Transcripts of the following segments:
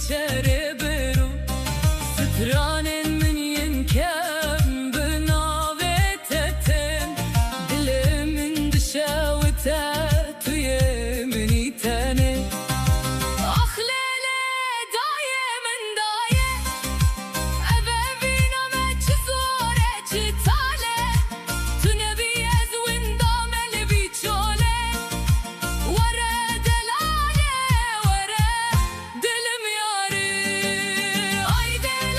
بچره برو سترانن من ينكم بناوتتن دل من دشاوته توی منی تنه آخ لیله دایه من دایه اوه بینامه چه زوره چه تاله تو نبی از وندامه لبی چوله وره دلاله وره دلم یاره آی دل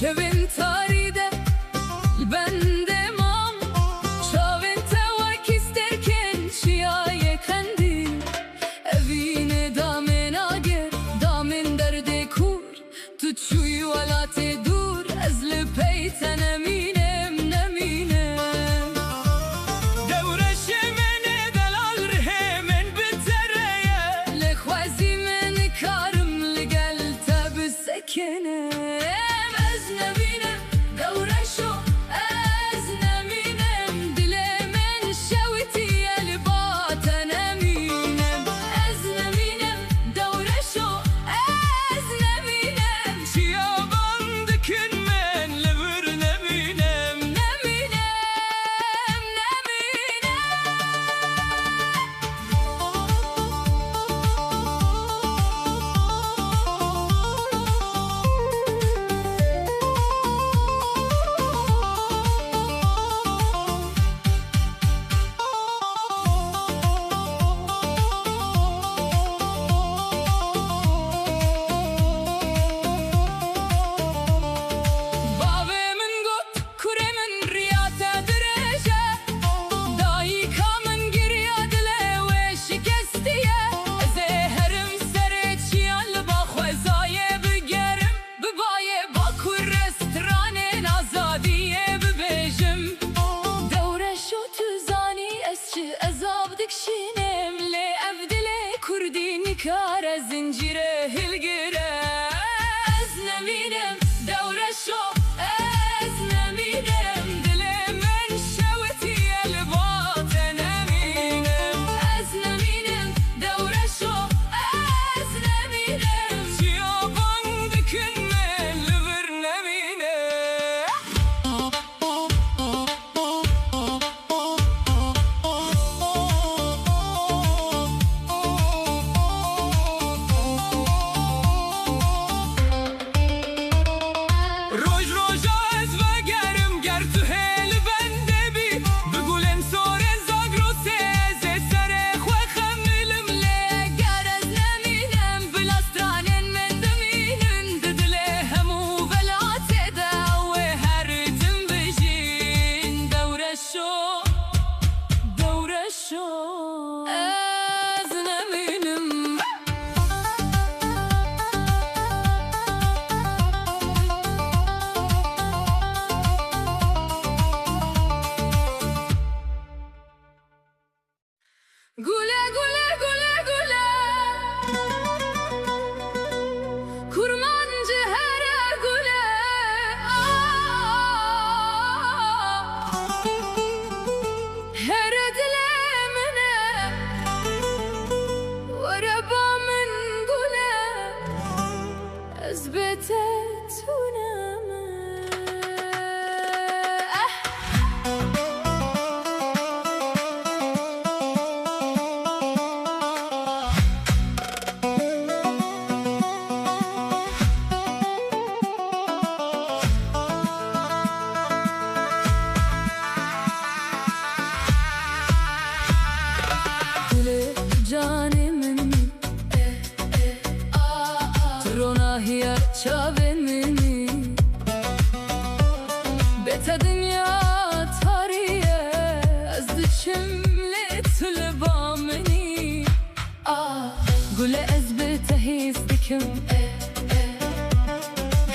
شبن تاريده البند مام شاون تواك isterken şiaye kendi evine damen ager damen derde kur tuçuy valate dur ezli peyten eminem neminem devreşe mene delal hemen bitereye lehvazi men karım ligel tab sekene Kara zincire hilgire ezneminem devreşo ezneminem dilemen şeveti elbaten eminem ezneminem devreşo ezneminem şiyaban dikünmen livir neminem Gule gule gule gule kurmancı her gule her dilemine varaba min gule ezbete tuneme Canimin Trona hiya çavenini Beta dünya tarihe Azdı çimle tülbamini Gule ezbe tehiz dikim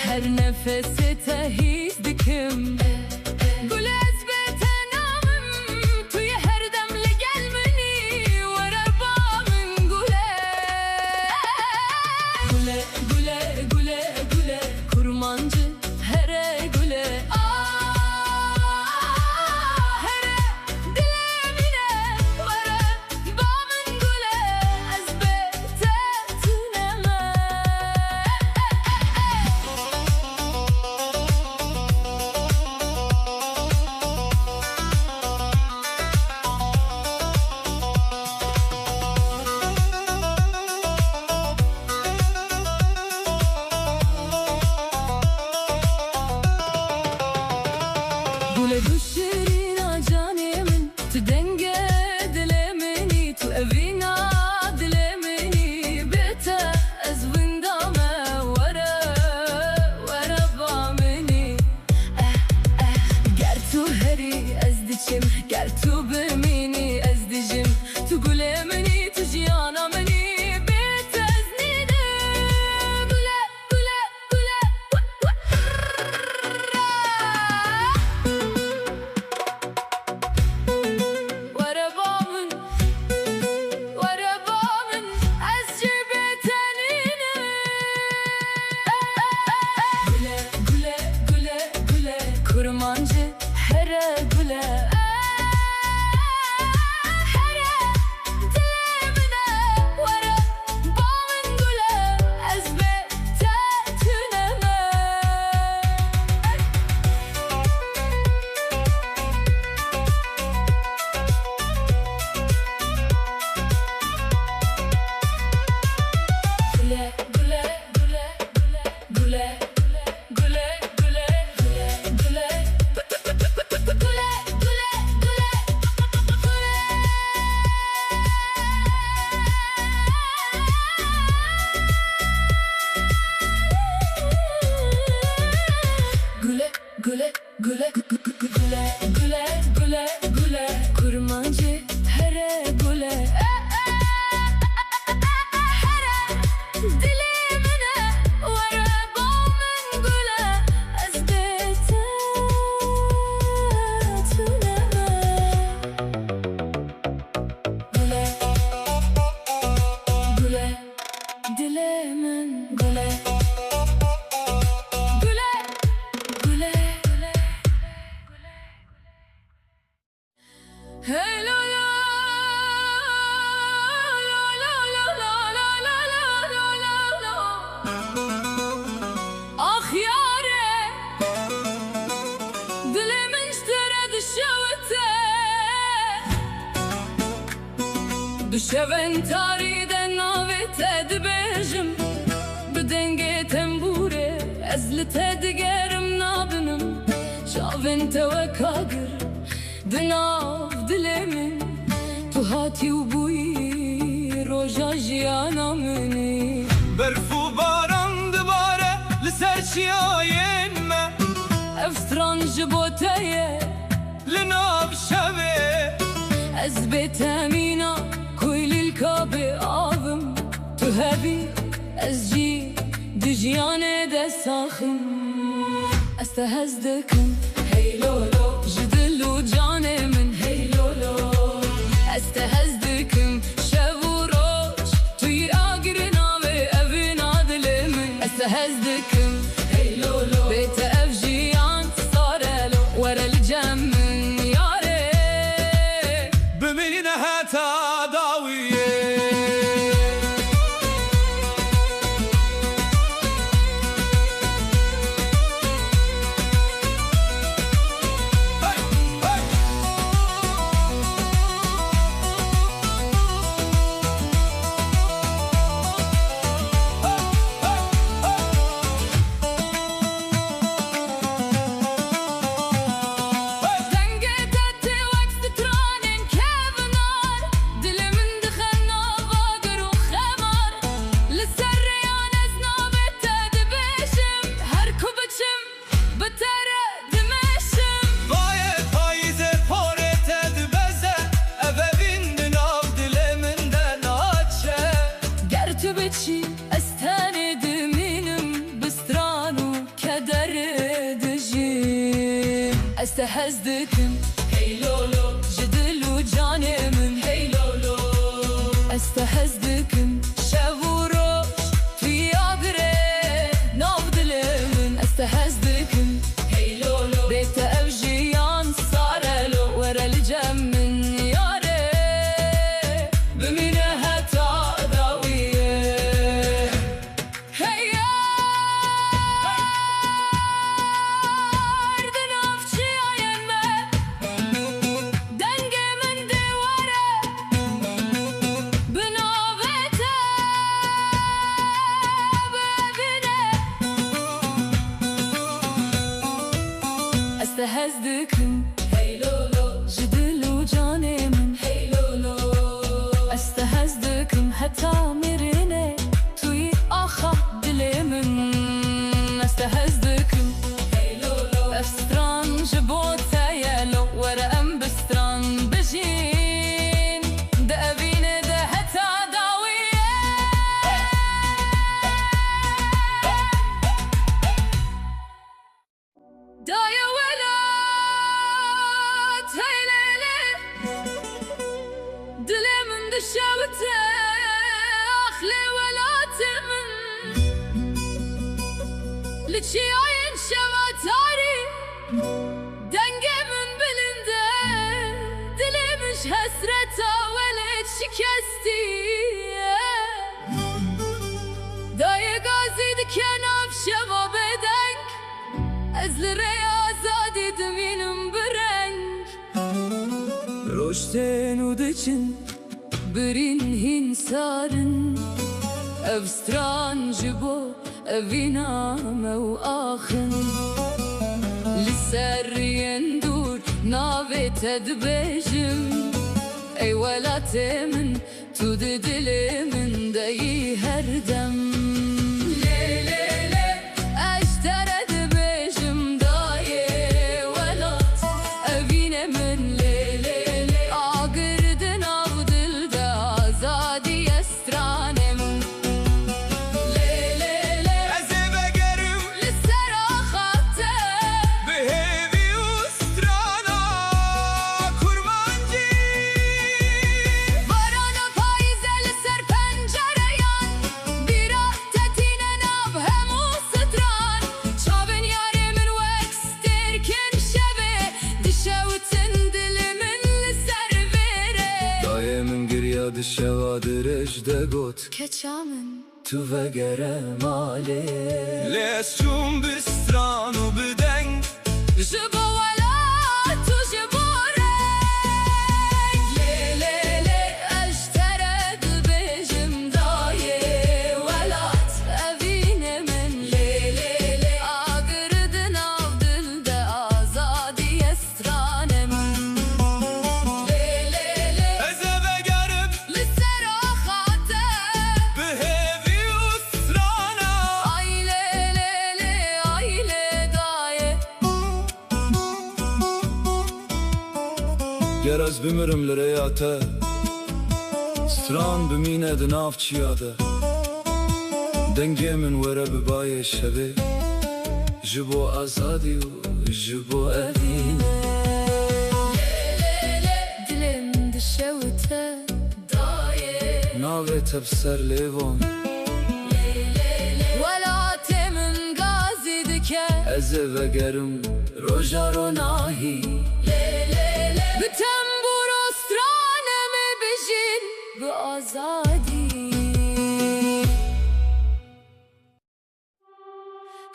Her nefese tehiz dikim Gule ezbe tenamım Tüye her demle gelmeni Gule gule gule gule kurmancı here gule here dilemine vara bamın gule ezbete tuneme gule Here dilimine vere Bamın gule ezbete tüneme Gule gule gule gule gule gule gule gule Güle güle güle güle güle güle kurmancı here güle here dilimine vere bamın güle ezbete tüneme güle güle dilimin güle Hey la la la la la la la la la la Ah yare dilimin iştere düşeven tarihden navete dibejim Bedenge tembure ezlite digerim nabınım Şavin tevekagır Dinav dilimin Tu hati u buyi roja jiyana mini Berfu baran dibare li ser çiyayên me Ev stran ji bo te ye li nav şevê Ez bê temîna kuy lîl kabê avim Tu hebî ez jî di jiyanê de saxim Ez te hez dikim hey lolo ji dil û canê min hey lolo Ez te hez dikim şev û roj Tu yî agirê navê evîna dilê min Ez te hez dikim hey lolo bê te ev jiyan sare lo were li cem min yarê Bimîne heta dawiyê Ez te hez dikim hey lolo ji dil û canê min hey lolo Ez te hez dikim şev û roj Tu yî agirê nav dilê min Ez te hez dikim hey lolo bê te ev jiyan sare lo were li cem min yarê Bimîne heta dawiyê Hey Ez te hez dikim hey lolo ji dil û canê min hey lolo Ez te hez dikim heta mirînê Tu yî axa dilê min Ez te hez dikim hey lolo Ev stran ji bo te ye lo were em bi stran bijîn Di evînê de heta dawiyê Daya Dilimin düşevte ahli velatı min Liçi ayın şevatari Dengemin bilinde Koçten udıçın Birin hinsarın Ev strancı bo Evina mev ahın Liser yendur Navet edbejim Ey velatemin Tu dilimin deyi her dem Le le le Eşter edbejim daye velat Evine min le le le Ağırdın av dilde azadi estranem Le le le Ezebe gerim Liser ahatte Behevi ustrana kurmancı Varana payze liser pencereyan Bira tetine nav hemu stran Çavin yaremin vekster kin şebe Dişevitin dilimin liser vere Dayemin giryadı şevadır ejde got Keçamın Tu vegere male Lesum bistranu bideng Jibo vela tu jibo renk Le le le eştered bejim daye velat Evine min le le le Ağırdın av dilde azadi estranem Le le le Ezebe gerim liser ahate Behevi ustrana Ay le le le ay le daye Geraz bimirim lireyate Stran bimine de navçiyade Dengemin vere bibaye şebi Jibo azadi u jibo evine Dilim dişevte daye Nave tebser levon Velatemin gazi dike Ezeve gerim rojaro nahi Bütün bu rostranemi bijin Bu azadi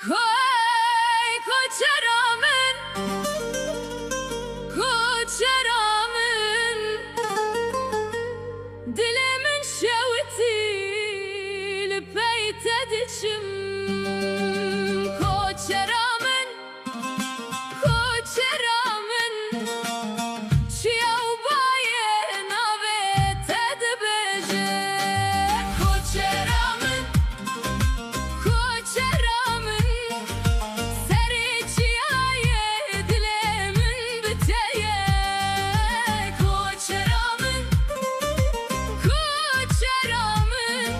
Hey koçeramın Koçeramın Dilimin şevti Lipeyt ediçim Koçeramın Koçeramın Çiyav baye navet edbeje Koçeramın Koçeramın Seri çiyaye dilimin biteye Koçeramın Koçeramın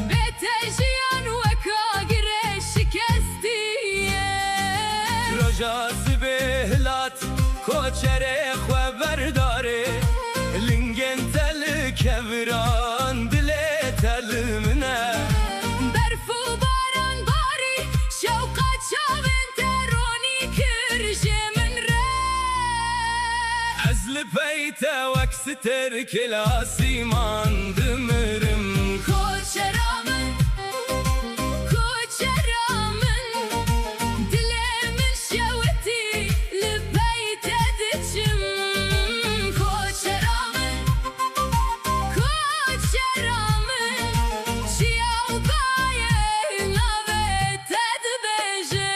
Betejiyan veka gire şikestiye Rojası behlat koçere xweberdare Lingen tel kevran dile telimine Berfu baran bari şevka çavin teroni kirjemin re Ezli peyte veksiter kilasiman dimirim Koçeramın Koçeramın Dilimin şevti Lipeyt ediçim Koçeramın Koçeramın Çiyav baye navet edbeje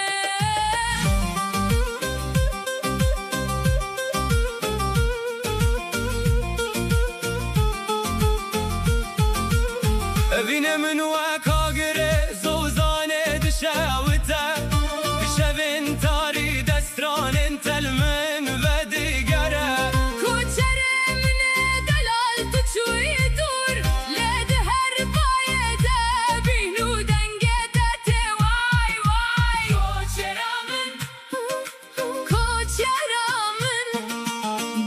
Evine min veka gire zozane dişevite Dişevin tari destranin telmin ve digere Koçerimne delal tuçuy dur Led her bayede bihnu dengede te vay vay Koçeramın Koçeramın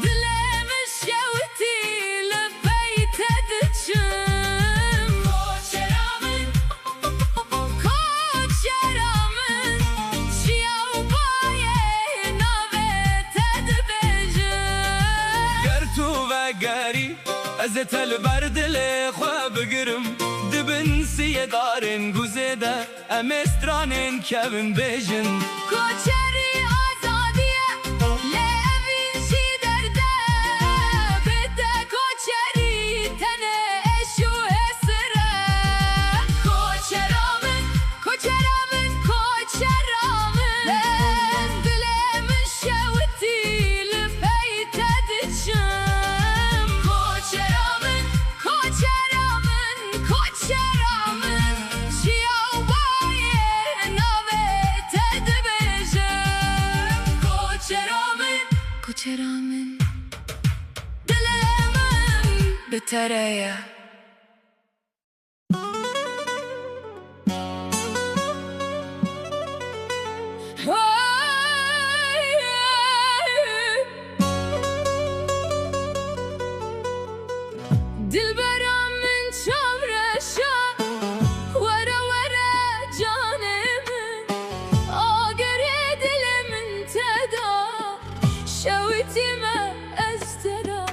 Dilemin şevti Lipeyt ediçim Koçeramın Koçeramın Çiyav baye navet edbeje گر تو و گری از تل بردل خواه بگرم دبن سیه دارن گوزده امسترانن کبن بیجن Koçeri azadiye Levin şi derde Bet بتريا دلبرا من چاورشا ورا ورا جانم آگری دل من تدا شویتی ما استرا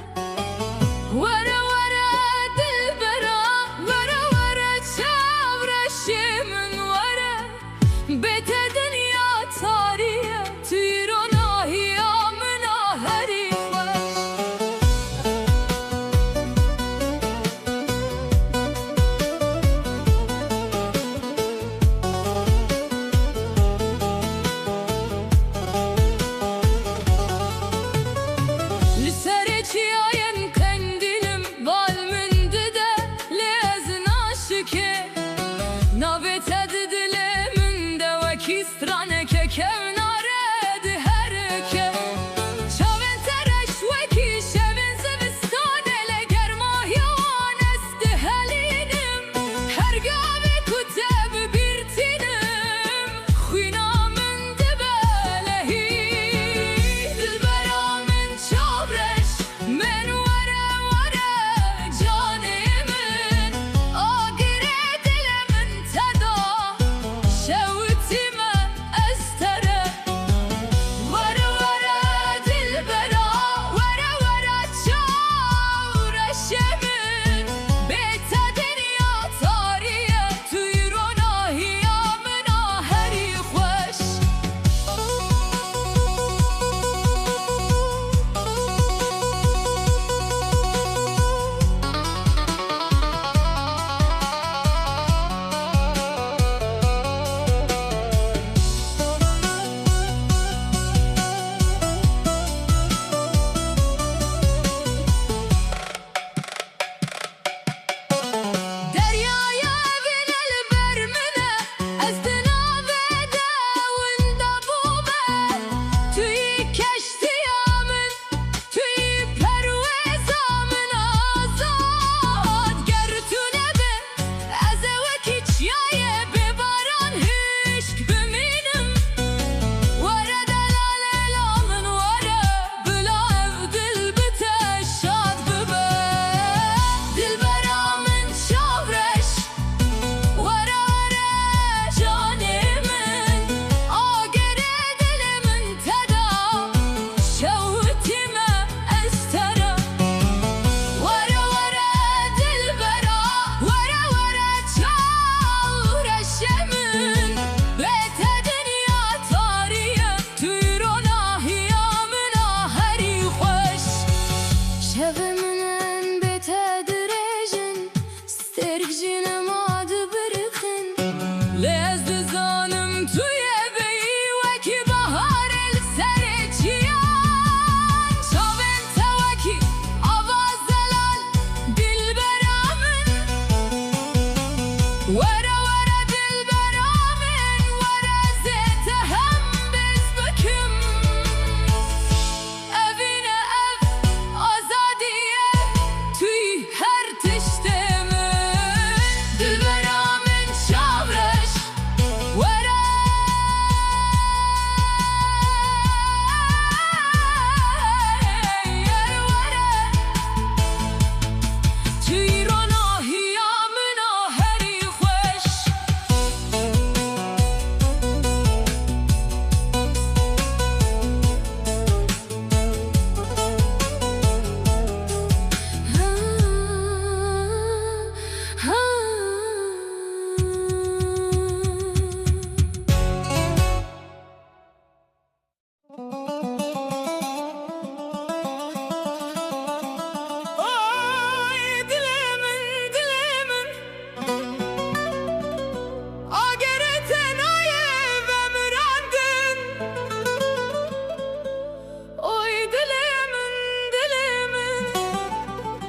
ورا ورا دلبرا ورا ورا چاورشی من ورا بیت دنیا تاریه تیراناهی آمنا هری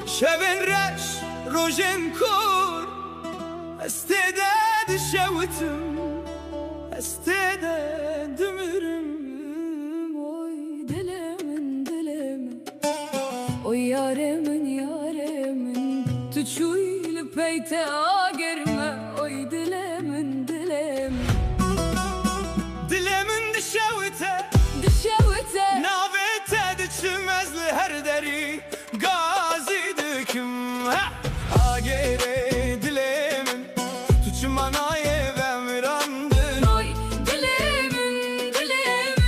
شبن رش روژن کور استعداد شوتم استعداد مرم oy dilimin dilimin oy yarimin yarimin beyte agirme oy dilemin dilemin Dilemin dişevite dişevite navete diçmezli her deri gazi düküm agere dilemin tuçmanaye ve mirandın oy dilemin dilemin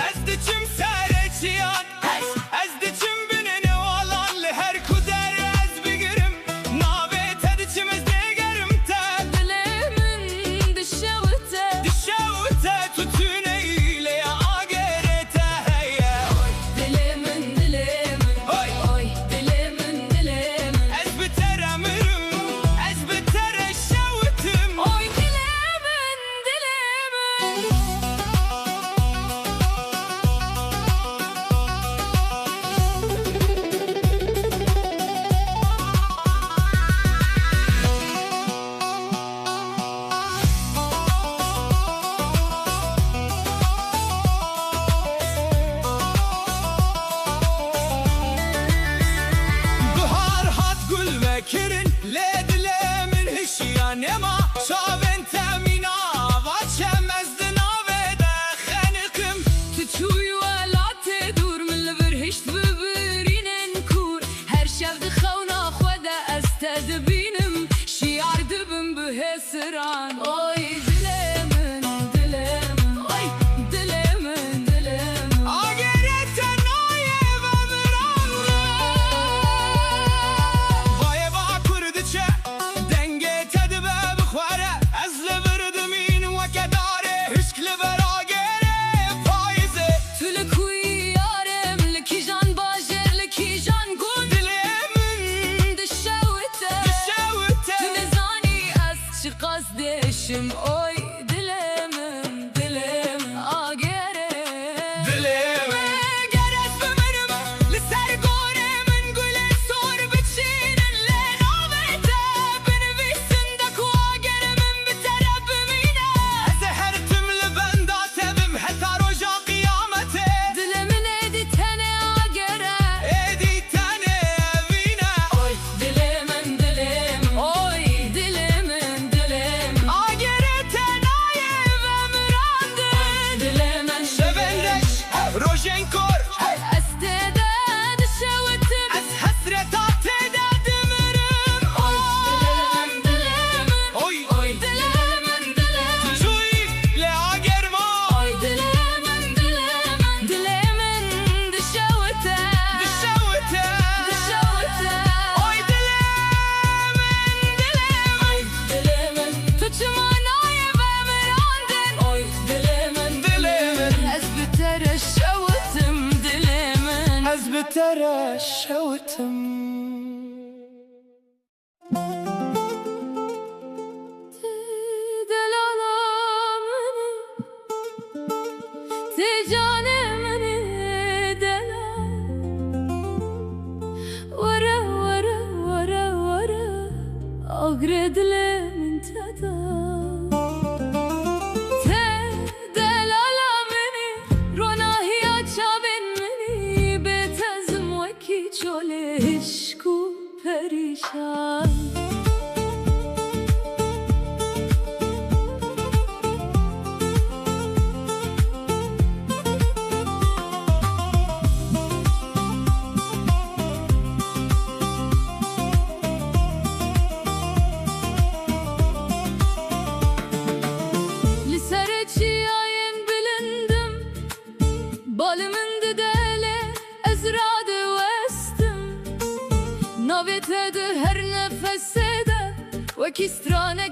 ez diçim sereçiyan ez diçim binene olan her kuder ez bigirim navete diçimiz degerim te dilemin dişevite dişevite tutun eyle ya agerete heye dilemin dilemin oy dilemin dilemin ez biter emirim ez biter eşevitim oy dilemin dilemin Bahar hat gül ve kirin le dilemin hişyanema şaven temina vaçemezdin avede xenikim تشوي ولا تدور من البرهشت ببرينن كور هر شاف دخونا خدا استدبينم شيعر دبن بهسران اوي دلمن دلمن اوي دلمن دلمن agerete naye ve miranda Vaye va kurdiçe denge tedbe bixware ez li birdimin wekedare hişkli beragere faize تلكوي يارم لكي جان باجر لكي جان قول dilemin دشوته dişevite تنزاني أسش قصدشم اوي دلمن دلمن آگره dilemin gerez bimirim li ser goremin gule sor biçinin le navete binivisin de kuageremin bitere bimine ez her tümlü benda tebim heta roja kıyamete دلمن ادي تاني آگره edi tane evine اوي دلمن دلمن اوي دلمن دلمن agere tenaye ve mirandın دلمن sevenleş rojenkor استعداد شوتم ez hasret atede dimirim اوي دلمن oy اوي دلمن دلمن Çuy le agerma اوي دلمن دلمن دلمن دشوته dişevite دشوته oy dilemin دلمن تجمعناي بمراندن اوي دلمن dilemin از بتر شوتم دلمن ez bitere şevitim دلالا مني تجاني مني دلا ورا ورا ورا ورا أغرد لي من تدا دلالا مني روناهي أجابن مني بتزم وكي جولي هشكو perişan Lisereci ayın bilindim Balımın didele ezradı vestim Navete de her nefese de Ve kistrane